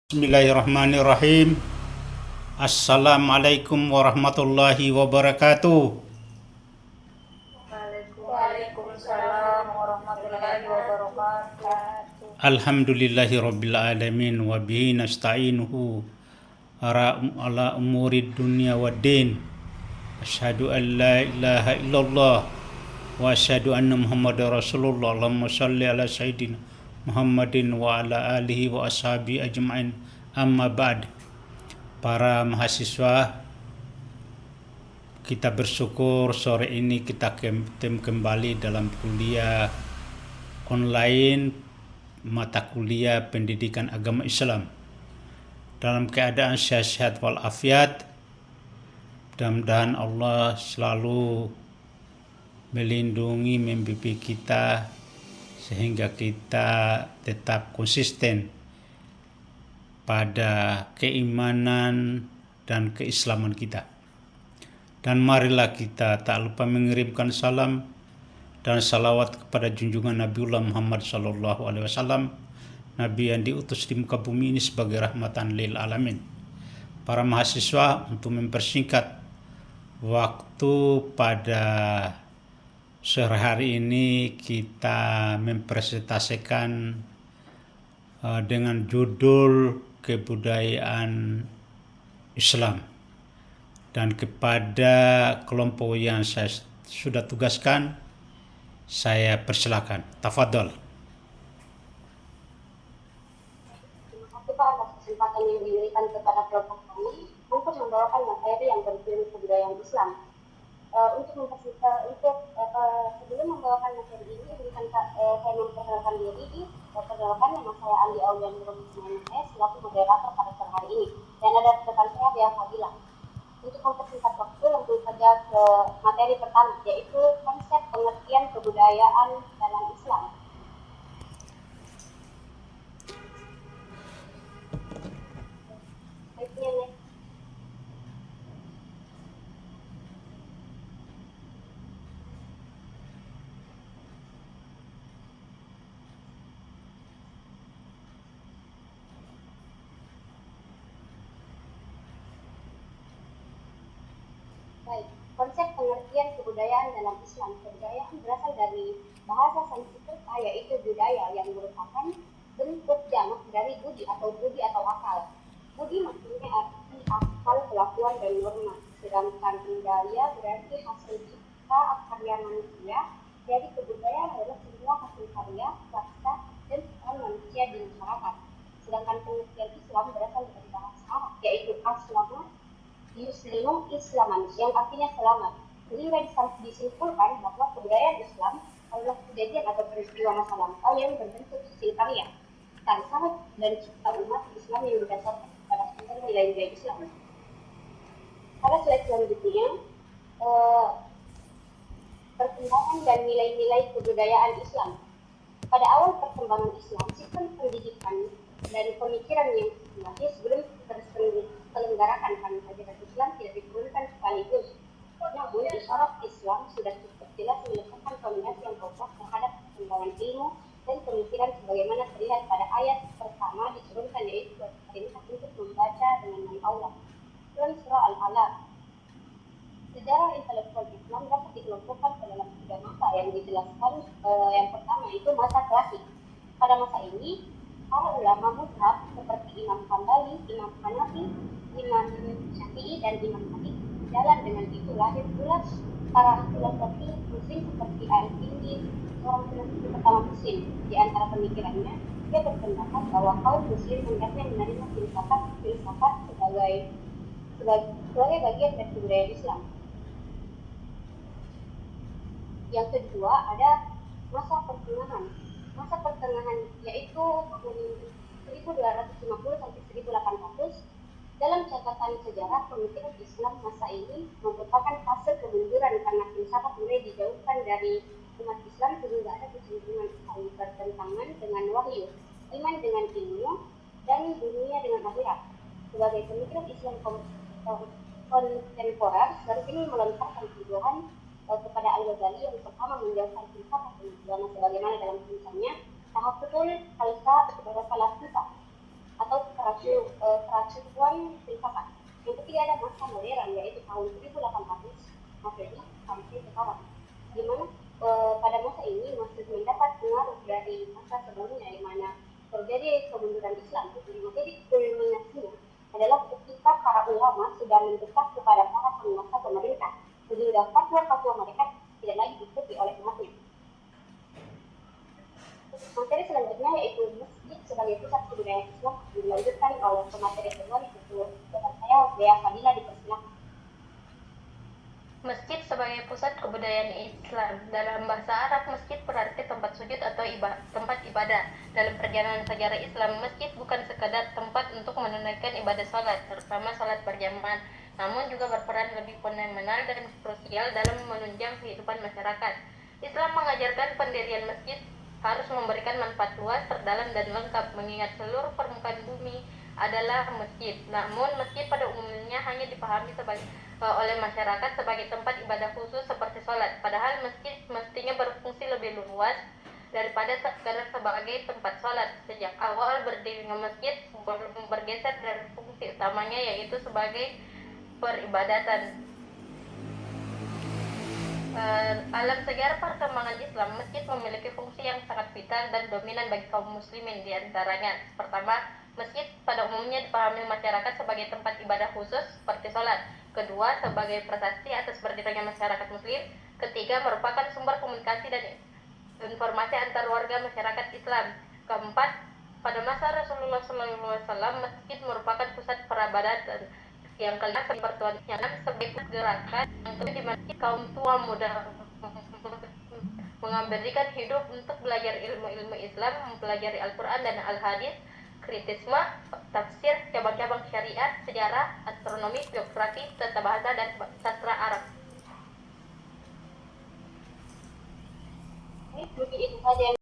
Bismillahirrahmanirrahim. Assalamualaikum warahmatullahi wabarakatuh. Waalaikumsalam warahmatullahi wabarakatuh. Alhamdulillahi rabbil alamin wa bihi nasta'inuhu ala umurid dunya waddin. Asyhadu an la ilaha illallah wa asyhadu anna Muhammadar Rasulullah. Allahumma shalli ala sayyidina Muhammadin wa ala alihi wa ashabi ajma'in. Amma ba'd. Para mahasiswa, kita bersyukur sore ini kita kembali dalam kuliah online mata kuliah pendidikan agama Islam dalam keadaan sehat walafiat. Mudah-mudahan Allah selalu melindungi membimbing kita sehingga kita tetap konsisten pada keimanan dan keislaman kita. Dan marilah kita tak lupa mengirimkan salam dan salawat kepada junjungan Nabiullah Muhammad SAW, Nabi yang diutus di muka bumi ini sebagai rahmatan lil alamin. Para mahasiswa, untuk mempersingkat waktu pada sore hari ini, kita mempresentasikan dengan judul kebudayaan Islam. Dan kepada kelompok yang saya sudah tugaskan, saya persilakan. Tafadhol. Terima kasih Pak atas kesempatan yang diberikan kepada kelompok kami untuk membawakan materi yang berjudul kebudayaan Islam. Sebelum membawakan materi ini, izinkan saya memperkenalkan diri. Perkenalkan, nama saya Andi Aulian Nurul selaku moderator pada sore hari ini. Dan ada rekan saya Bia Fadila. Untuk mempersingkat waktu, langsung saja ke materi pertama, yaitu konsep pengertian kebudayaan dalam Islam. Baik, konsep pengertian kebudayaan dalam Islam. Kebudayaan berasal dari bahasa Sanskerta, yaitu budaya, yang merupakan bentuk jamak dari budi atau akal. Budi maksudnya arti akal, kelakuan, dan norma. Sedangkan budaya berarti hasil cipta karya manusia. Jadi kebudayaan adalah semua hasil karya, swasta, dan peran manusia di masyarakat. Sedangkan pengertian Islam berasal dari bahasa Arab, yaitu aslama yuslimu islaman, yang artinya selamat. Sehingga disimpulkan bahwa kebudayaan Islam adalah kejadian atau peristiwa masa lampau yang berbentuk hasil karya, tantangan dan cipta umat Islam yang berdasarkan pada nilai-nilai Islam. Pada slide selanjutnya, perkembangan dan nilai-nilai kebudayaan Islam. Pada awal perkembangan Islam, sistem pendidikan dan pemikiran yang sistematis belum terselenggarakan karena ajaran Islam tidak diturunkan sekaligus. Namun, isyarat Islam sudah cukup jelas meletakkan fondasi yang kokoh terhadap perkembangan ilmu dan pemikiran sebagaimana terlihat pada ayat pertama diturunkan, yaitu perintah untuk membaca dengan nama Allah dalam surah Al-Alaq. Sejarah intelektual Islam dapat dikelompokkan ke dalam 3 masa yang dijelaskan. Yang pertama itu masa klasik. Pada masa ini, para ulama mazhab seperti Imam Hambali, Imam Hanafi, Imam Syafi'i, dan Imam Malik jalan dengan itu lahir pula para filosofi muslim seperti Al-Kindi, seorang filosofi pertama muslim. Di antara pemikirannya, dia berpendapat bahwa kaum muslim hendaknya menerima filsafat sebagai bagian dari kebudayaan Islam. Yang kedua ada masa pertengahan. Masa pertengahan yaitu tahun 1250 sampai 1800. Dalam catatan sejarah pemikiran Islam masa ini merupakan fase kemunduran karena filsafat mulai dijauhkan dari umat Islam sehingga ada kecenderungan saling bertentangan dengan wahyu, iman dengan ilmu, dan dunia dengan akhirat. Sebagai pemikiran Islam kontemporer, baru ini melontarkan tuduhan kepada Al-Ghazali yang pertama menjauhkan filsafat agama sebagaimana dalam tulisannya Tahaffutul Falsafah atau keracunan filsafat. Yang ketiga ada masa modern, yaitu tahun 1800 Masehi sampai sekarang, di mana pada masa ini masih mendapat pengaruh dari masa sebelumnya, di mana terjadi kemunduran Islam. Jadi kulminasinya adalah ketika para ulama sudah mendesak kepada para penguasa pemerintah, sehingga fatwa-fatwa mereka tidak lagi diikuti oleh umatnya. Materi selanjutnya yaitu masjid sebagai pusat kebudayaan Islam, dilanjutkan oleh pemateri kedua, yaitu saya Dea Fadila, dipersilakan. Masjid sebagai pusat kebudayaan Islam. Dalam bahasa Arab, masjid berarti tempat sujud atau tempat ibadah. Dalam perjalanan sejarah Islam, masjid bukan sekadar tempat untuk menunaikan ibadah sholat, terutama sholat berjamaah, namun juga berperan lebih fenomenal dan krusial dalam menunjang kehidupan masyarakat. Islam mengajarkan pendirian masjid harus memberikan manfaat luas, terdalam, dan lengkap, mengingat seluruh permukaan bumi adalah masjid. Namun, masjid pada umumnya hanya dipahami oleh masyarakat sebagai tempat ibadah khusus seperti sholat. Padahal masjid mestinya berfungsi lebih luas daripada sekadar sebagai tempat sholat. Sejak awal berdirinya masjid bergeser dari fungsi utamanya, yaitu sebagai peribadatan. Alam sejarah perkembangan Islam, masjid memiliki fungsi yang sangat vital dan dominan bagi kaum muslimin. Di antaranya, pertama, masjid pada umumnya dipahami masyarakat sebagai tempat ibadah khusus seperti sholat. Kedua, sebagai prasasti atas berdirinya masyarakat muslim. Ketiga, merupakan sumber komunikasi dan informasi antar warga masyarakat Islam. Keempat, pada masa Rasulullah SAW, masjid merupakan pusat peribadatan. Yang kelima, pertuan yang sebagai gerakan yang di mana kaum tua muda mengabdikan hidup untuk belajar ilmu-ilmu Islam, mempelajari Al-Quran dan Al-Hadis, kritisme, tafsir, cabang-cabang syariat, sejarah, astronomi, geografi, tata bahasa, dan sastra Arab. Mungkin itu saja yang